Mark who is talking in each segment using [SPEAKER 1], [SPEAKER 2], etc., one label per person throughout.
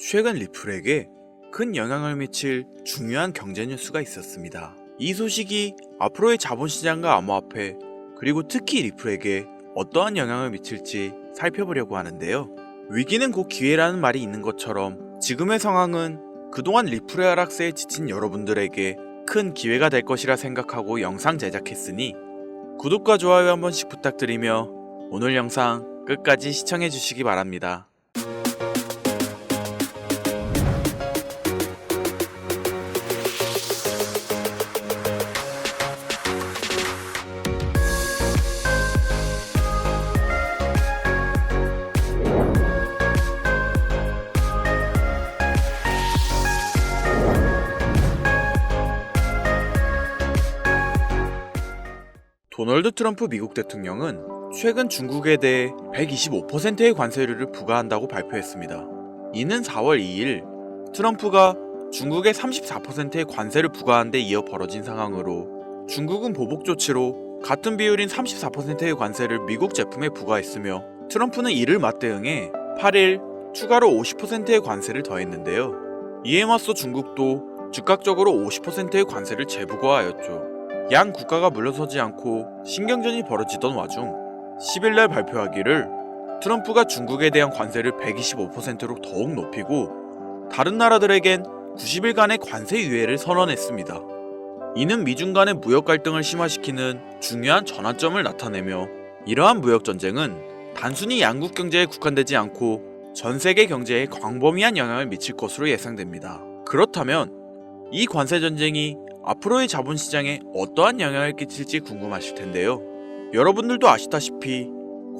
[SPEAKER 1] 최근 리플에게 큰 영향을 미칠 중요한 경제 뉴스가 있었습니다. 이 소식이 앞으로의 자본시장과 암호화폐 그리고 특히 리플에게 어떠한 영향을 미칠지 살펴보려고 하는데요. 위기는 곧 기회라는 말이 있는 것처럼 지금의 상황은 그동안 리플의 하락세에 지친 여러분들에게 큰 기회가 될 것이라 생각하고 영상 제작했으니 구독과 좋아요 한 번씩 부탁드리며 오늘 영상 끝까지 시청해 주시기 바랍니다. 도널드 트럼프 미국 대통령은 최근 중국에 대해 125%의 관세율을 부과한다고 발표했습니다. 이는 4월 2일 트럼프가 중국에 34%의 관세를 부과한 데 이어 벌어진 상황으로 중국은 보복 조치로 같은 비율인 34%의 관세를 미국 제품에 부과했으며 트럼프는 이를 맞대응해 8일 추가로 50%의 관세를 더했는데요. 이에 맞서 중국도 즉각적으로 50%의 관세를 재부과하였죠. 양 국가가 물러서지 않고 신경전이 벌어지던 와중 10일날 발표하기를 트럼프가 중국에 대한 관세를 125%로 더욱 높이고 다른 나라들에겐 90일간의 관세 유예를 선언했습니다. 이는 미중 간의 무역 갈등을 심화시키는 중요한 전환점을 나타내며 이러한 무역 전쟁은 단순히 양국 경제에 국한되지 않고 전 세계 경제에 광범위한 영향을 미칠 것으로 예상됩니다. 그렇다면 이 관세 전쟁이 앞으로의 자본시장에 어떠한 영향을 끼칠지 궁금하실 텐데요. 여러분들도 아시다시피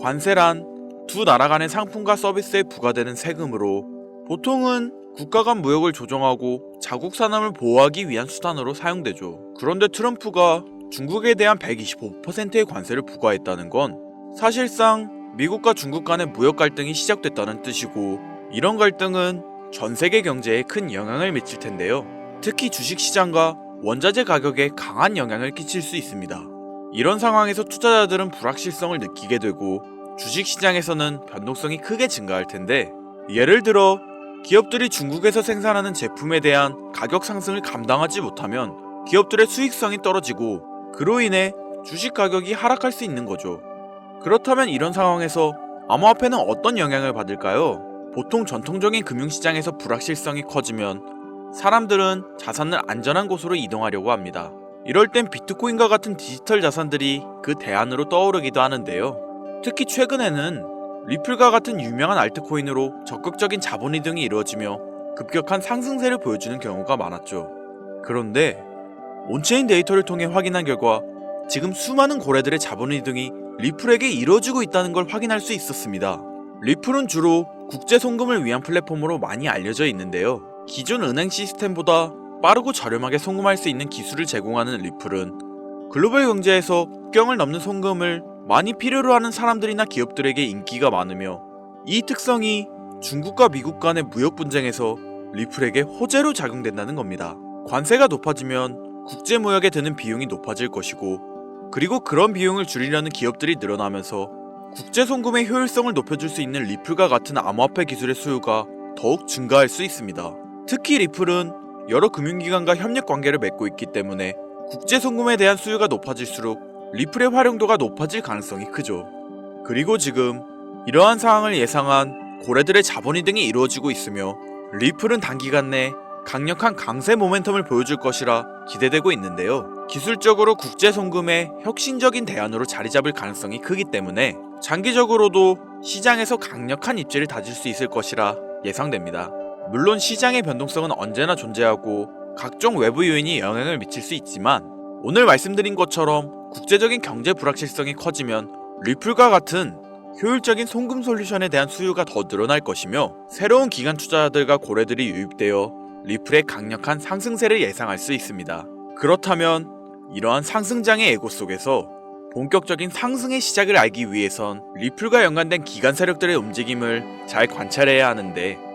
[SPEAKER 1] 관세란 두 나라 간의 상품과 서비스에 부과되는 세금으로 보통은 국가 간 무역을 조정하고 자국 산업을 보호하기 위한 수단으로 사용되죠. 그런데 트럼프가 중국에 대한 125%의 관세를 부과했다는 건 사실상 미국과 중국 간의 무역 갈등이 시작됐다는 뜻이고 이런 갈등은 전 세계 경제에 큰 영향을 미칠 텐데요. 특히 주식시장과 원자재 가격에 강한 영향을 끼칠 수 있습니다. 이런 상황에서 투자자들은 불확실성을 느끼게 되고 주식시장에서는 변동성이 크게 증가할 텐데 예를 들어 기업들이 중국에서 생산하는 제품에 대한 가격 상승을 감당하지 못하면 기업들의 수익성이 떨어지고 그로 인해 주식 가격이 하락할 수 있는 거죠. 그렇다면 이런 상황에서 암호화폐는 어떤 영향을 받을까요? 보통 전통적인 금융시장에서 불확실성이 커지면 사람들은 자산을 안전한 곳으로 이동하려고 합니다. 이럴 땐 비트코인과 같은 디지털 자산들이 그 대안으로 떠오르기도 하는데요. 특히 최근에는 리플과 같은 유명한 알트코인으로 적극적인 자본 이동이 이루어지며 급격한 상승세를 보여주는 경우가 많았죠. 그런데 온체인 데이터를 통해 확인한 결과 지금 수많은 고래들의 자본 이동이 리플에게 이루어지고 있다는 걸 확인할 수 있었습니다. 리플은 주로 국제 송금을 위한 플랫폼으로 많이 알려져 있는데요. 기존 은행 시스템보다 빠르고 저렴하게 송금할 수 있는 기술을 제공하는 리플은 글로벌 경제에서 국경을 넘는 송금을 많이 필요로 하는 사람들이나 기업들에게 인기가 많으며 이 특성이 중국과 미국 간의 무역 분쟁에서 리플에게 호재로 작용된다는 겁니다. 관세가 높아지면 국제 무역에 드는 비용이 높아질 것이고 그리고 그런 비용을 줄이려는 기업들이 늘어나면서 국제 송금의 효율성을 높여줄 수 있는 리플과 같은 암호화폐 기술의 수요가 더욱 증가할 수 있습니다. 특히 리플은 여러 금융기관과 협력 관계를 맺고 있기 때문에 국제 송금에 대한 수요가 높아질수록 리플의 활용도가 높아질 가능성이 크죠. 그리고 지금 이러한 상황을 예상한 고래들의 자본이 등이 이루어지고 있으며 리플은 단기간 내 강력한 강세 모멘텀을 보여줄 것이라 기대되고 있는데요. 기술적으로 국제 송금의 혁신적인 대안으로 자리 잡을 가능성이 크기 때문에 장기적으로도 시장에서 강력한 입지를 다질 수 있을 것이라 예상됩니다. 물론 시장의 변동성은 언제나 존재하고 각종 외부 요인이 영향을 미칠 수 있지만 오늘 말씀드린 것처럼 국제적인 경제 불확실성이 커지면 리플과 같은 효율적인 송금 솔루션에 대한 수요가 더 늘어날 것이며 새로운 기관 투자자들과 고래들이 유입되어 리플의 강력한 상승세를 예상할 수 있습니다. 그렇다면 이러한 상승장의 애고 속에서 본격적인 상승의 시작을 알기 위해선 리플과 연관된 기관 세력들의 움직임을 잘 관찰해야 하는데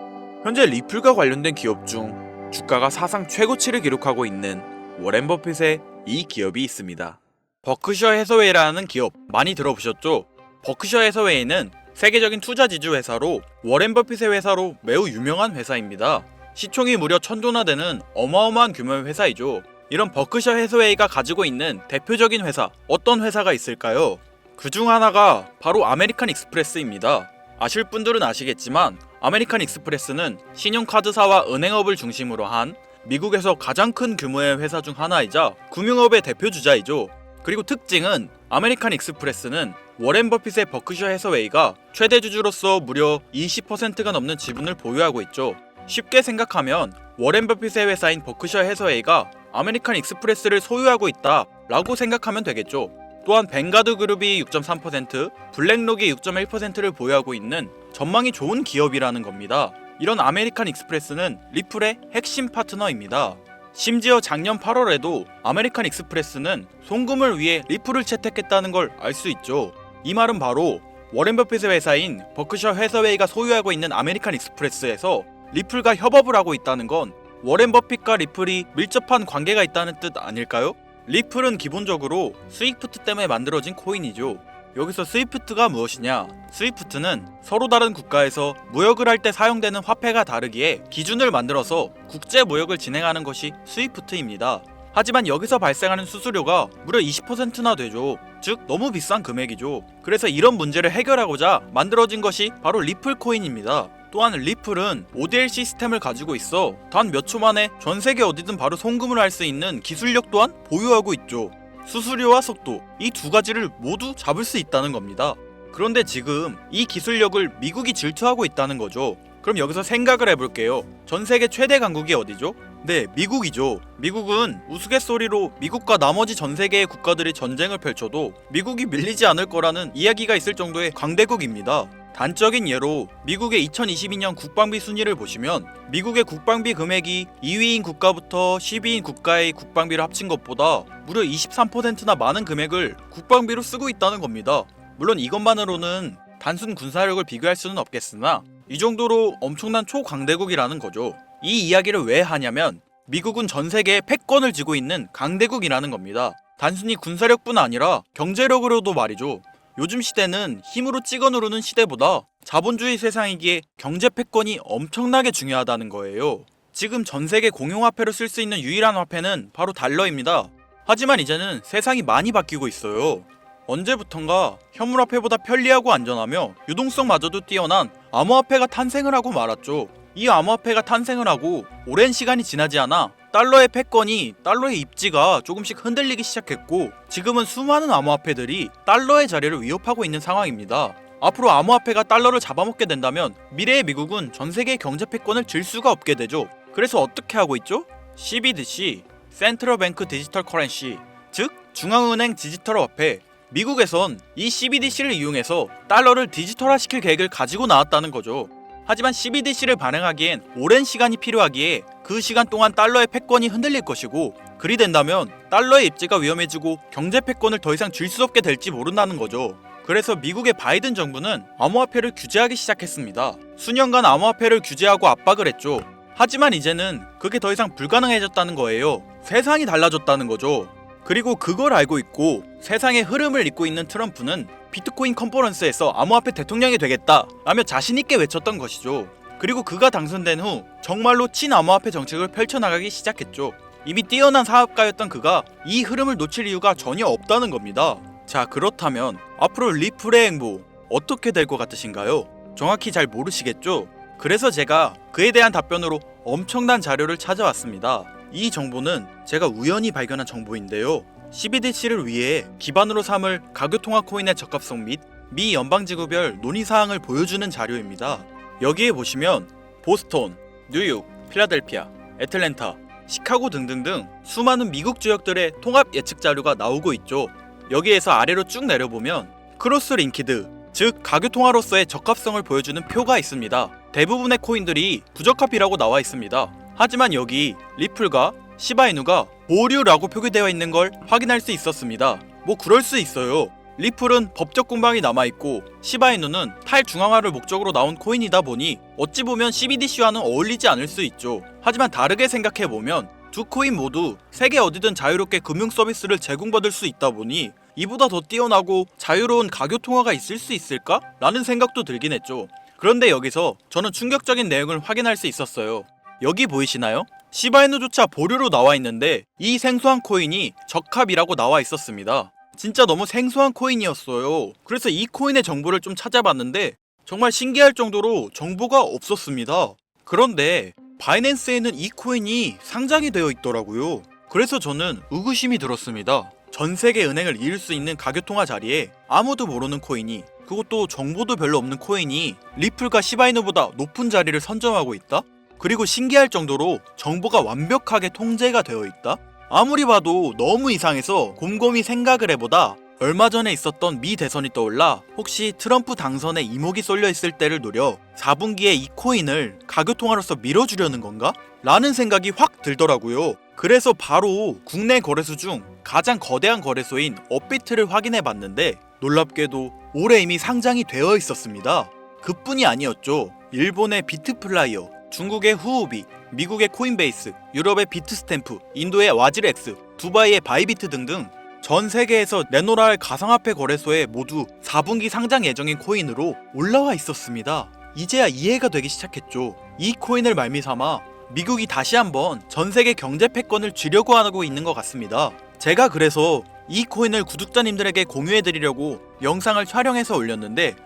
[SPEAKER 1] 현재 리플과 관련된 기업 중 주가가 사상 최고치를 기록하고 있는 워렌 버핏의 이 기업이 있습니다. 버크셔 해서웨이라는 기업 많이 들어보셨죠? 버크셔 해서웨이는 세계적인 투자 지주 회사로 워렌 버핏의 회사로 매우 유명한 회사입니다. 시총이 무려 1000조나 되는 어마어마한 규모의 회사이죠. 이런 버크셔 해서웨이가 가지고 있는 대표적인 회사, 어떤 회사가 있을까요? 그중 하나가 바로 아메리칸 익스프레스입니다. 아실 분들은 아시겠지만 아메리칸 익스프레스는 신용카드사와 은행업을 중심으로 한 미국에서 가장 큰 규모의 회사 중 하나이자 금융업의 대표 주자이죠. 그리고 특징은 아메리칸 익스프레스는 워렌 버핏의 버크셔 해서웨이가 최대 주주로서 무려 20%가 넘는 지분을 보유하고 있죠. 쉽게 생각하면 워렌 버핏의 회사인 버크셔 해서웨이가 아메리칸 익스프레스를 소유하고 있다 라고 생각하면 되겠죠. 또한 뱅가드 그룹이 6.3%, 블랙록이 6.1%를 보유하고 있는 전망이 좋은 기업이라는 겁니다. 이런 아메리칸 익스프레스는 리플의 핵심 파트너입니다. 심지어 작년 8월에도 아메리칸 익스프레스는 송금을 위해 리플을 채택했다는 걸 알 수 있죠. 이 말은 바로 워렌 버핏의 회사인 버크셔 해서웨이가 소유하고 있는 아메리칸 익스프레스에서 리플과 협업을 하고 있다는 건 워렌 버핏과 리플이 밀접한 관계가 있다는 뜻 아닐까요? 리플은 기본적으로 스위프트 때문에 만들어진 코인이죠. 여기서 스위프트가 무엇이냐? 스위프트는 서로 다른 국가에서 무역을 할 때 사용되는 화폐가 다르기에 기준을 만들어서 국제 무역을 진행하는 것이 스위프트입니다. 하지만 여기서 발생하는 수수료가 무려 20%나 되죠. 즉 너무 비싼 금액이죠. 그래서 이런 문제를 해결하고자 만들어진 것이 바로 리플 코인입니다. 또한 리플은 ODL 시스템을 가지고 있어 단 몇 초 만에 전 세계 어디든 바로 송금을 할 수 있는 기술력 또한 보유하고 있죠. 수수료와 속도, 이 두 가지를 모두 잡을 수 있다는 겁니다. 그런데 지금 이 기술력을 미국이 질투하고 있다는 거죠. 그럼 여기서 생각을 해볼게요. 전 세계 최대 강국이 어디죠? 네, 미국이죠. 미국은 우스갯소리로 미국과 나머지 전 세계의 국가들이 전쟁을 펼쳐도 미국이 밀리지 않을 거라는 이야기가 있을 정도의 강대국입니다. 단적인 예로 미국의 2022년 국방비 순위를 보시면 미국의 국방비 금액이 2위인 국가부터 10위인 국가의 국방비를 합친 것보다 무려 23%나 많은 금액을 국방비로 쓰고 있다는 겁니다. 물론 이것만으로는 단순 군사력을 비교할 수는 없겠으나 이 정도로 엄청난 초강대국이라는 거죠. 이 이야기를 왜 하냐면 미국은 전 세계에 패권을 쥐고 있는 강대국이라는 겁니다. 단순히 군사력뿐 아니라 경제력으로도 말이죠. 요즘 시대는 힘으로 찍어 누르는 시대보다 자본주의 세상이기에 경제 패권이 엄청나게 중요하다는 거예요. 지금 전 세계 공용화폐로 쓸 수 있는 유일한 화폐는 바로 달러입니다. 하지만 이제는 세상이 많이 바뀌고 있어요. 언제부턴가 현물화폐보다 편리하고 안전하며 유동성마저도 뛰어난 암호화폐가 탄생을 하고 말았죠. 이 암호화폐가 탄생을 하고 오랜 시간이 지나지 않아 달러의 패권이, 달러의 입지가 조금씩 흔들리기 시작했고 지금은 수많은 암호화폐들이 달러의 자리를 위협하고 있는 상황입니다. 앞으로 암호화폐가 달러를 잡아먹게 된다면 미래의 미국은 전 세계의 경제 패권을 질 수가 없게 되죠. 그래서 어떻게 하고 있죠? CBDC, 센트럴 뱅크 디지털 커런시, 즉 중앙은행 디지털 화폐. 미국에선 이 CBDC를 이용해서 달러를 디지털화시킬 계획을 가지고 나왔다는 거죠. 하지만 CBDC를 발행하기엔 오랜 시간이 필요하기에 그 시간 동안 달러의 패권이 흔들릴 것이고 그리 된다면 달러의 입지가 위험해지고 경제 패권을 더 이상 줄 수 없게 될지 모른다는 거죠. 그래서 미국의 바이든 정부는 암호화폐를 규제하기 시작했습니다. 수년간 암호화폐를 규제하고 압박을 했죠. 하지만 이제는 그게 더 이상 불가능해졌다는 거예요. 세상이 달라졌다는 거죠. 그리고 그걸 알고 있고 세상의 흐름을 잇고 있는 트럼프는 비트코인 컨퍼런스에서 암호화폐 대통령이 되겠다 라며 자신있게 외쳤던 것이죠. 그리고 그가 당선된 후 정말로 친암호화폐 정책을 펼쳐나가기 시작했죠. 이미 뛰어난 사업가였던 그가 이 흐름을 놓칠 이유가 전혀 없다는 겁니다. 자, 그렇다면 앞으로 리플의 행보 어떻게 될 것 같으신가요? 정확히 잘 모르시겠죠? 그래서 제가 그에 대한 답변으로 엄청난 자료를 찾아왔습니다. 이 정보는 제가 우연히 발견한 정보인데요. CBDC를 위해 기반으로 삼을 가교통화 코인의 적합성 및 미 연방지구별 논의사항을 보여주는 자료입니다. 여기에 보시면 보스턴, 뉴욕, 필라델피아, 애틀랜타, 시카고 등등등 수많은 미국 지역들의 통합 예측 자료가 나오고 있죠. 여기에서 아래로 쭉 내려보면 크로스링키드, 즉 가교통화로서의 적합성을 보여주는 표가 있습니다. 대부분의 코인들이 부적합이라고 나와 있습니다. 하지만 여기 리플과 시바이누가 보류라고 표기되어 있는 걸 확인할 수 있었습니다. 뭐 그럴 수 있어요. 리플은 법적 공방이 남아있고 시바이누는 탈중앙화를 목적으로 나온 코인이다 보니 어찌 보면 CBDC와는 어울리지 않을 수 있죠. 하지만 다르게 생각해보면 두 코인 모두 세계 어디든 자유롭게 금융 서비스를 제공받을 수 있다 보니 이보다 더 뛰어나고 자유로운 가교 통화가 있을 수 있을까? 라는 생각도 들긴 했죠. 그런데 여기서 저는 충격적인 내용을 확인할 수 있었어요. 여기 보이시나요? 시바이누조차 보류로 나와 있는데 이 생소한 코인이 적합이라고 나와 있었습니다. 진짜 너무 생소한 코인이었어요. 그래서 이 코인의 정보를 좀 찾아봤는데 정말 신기할 정도로 정보가 없었습니다. 그런데 바이낸스에는 이 코인이 상장이 되어 있더라고요. 그래서 저는 의구심이 들었습니다. 전 세계 은행을 이을 수 있는 가교통화 자리에 아무도 모르는 코인이, 그것도 정보도 별로 없는 코인이 리플과 시바이누보다 높은 자리를 선점하고 있다? 그리고 신기할 정도로 정보가 완벽하게 통제가 되어 있다? 아무리 봐도 너무 이상해서 곰곰이 생각을 해보다 얼마 전에 있었던 미 대선이 떠올라 혹시 트럼프 당선에 이목이 쏠려 있을 때를 노려 4분기에 이 코인을 가교통화로서 밀어주려는 건가? 라는 생각이 확 들더라고요. 그래서 바로 국내 거래소 중 가장 거대한 거래소인 업비트를 확인해 봤는데 놀랍게도 올해 이미 상장이 되어 있었습니다. 그뿐이 아니었죠. 일본의 비트플라이어, 중국의 후오비, 미국의 코인베이스, 유럽의 비트스탬프, 인도의 와지렉스, 두바이의 바이비트 등등 전 세계에서 내놓으라 할 가상화폐 거래소에 모두 4분기 상장 예정인 코인으로 올라와 있었습니다. 이제야 이해가 되기 시작했죠. 이 코인을 말미삼아 미국이 다시 한번 전 세계 경제 패권을 쥐려고 하고 있는 것 같습니다. 제가 그래서 이 코인을 구독자님들에게 공유해드리려고 영상을 촬영해서 올렸는데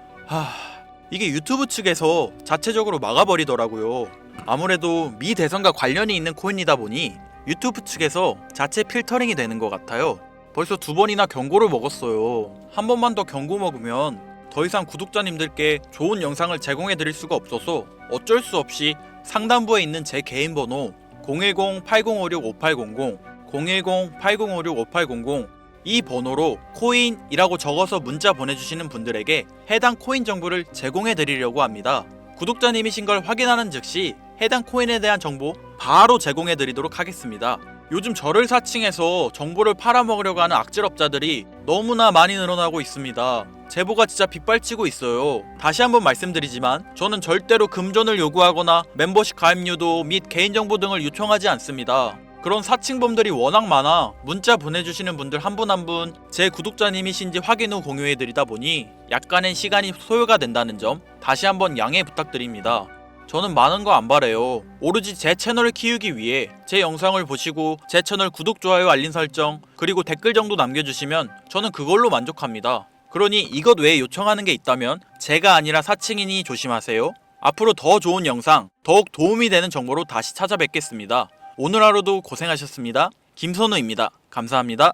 [SPEAKER 1] 이게 유튜브 측에서 자체적으로 막아버리더라고요. 아무래도 미 대선과 관련이 있는 코인이다 보니 유튜브 측에서 자체 필터링이 되는 것 같아요. 벌써 2번이나 경고를 먹었어요. 한 번만 더 경고 먹으면 더 이상 구독자님들께 좋은 영상을 제공해드릴 수가 없어서 어쩔 수 없이 상단부에 있는 제 개인 번호 010-8056-5800, 010-8056-5800 이 번호로 코인이라고 적어서 문자 보내주시는 분들에게 해당 코인 정보를 제공해드리려고 합니다. 구독자님이신 걸 확인하는 즉시 해당 코인에 대한 정보 바로 제공해드리도록 하겠습니다. 요즘 저를 사칭해서 정보를 팔아먹으려고 하는 악질업자들이 너무나 많이 늘어나고 있습니다. 제보가 진짜 빗발치고 있어요. 다시 한번 말씀드리지만 저는 절대로 금전을 요구하거나 멤버십 가입료도 및 개인정보 등을 요청하지 않습니다. 그런 사칭범들이 워낙 많아 문자 보내주시는 분들 한 분 한 분 제 구독자님이신지 확인 후 공유해드리다 보니 약간의 시간이 소요가 된다는 점 다시 한번 양해 부탁드립니다. 저는 많은 거 안 바래요. 오로지 제 채널을 키우기 위해 제 영상을 보시고 제 채널 구독, 좋아요, 알림 설정 그리고 댓글 정도 남겨주시면 저는 그걸로 만족합니다. 그러니 이것 외에 요청하는 게 있다면 제가 아니라 사칭이니 조심하세요. 앞으로 더 좋은 영상, 더욱 도움이 되는 정보로 다시 찾아뵙겠습니다. 오늘 하루도 고생하셨습니다. 김선우입니다. 감사합니다.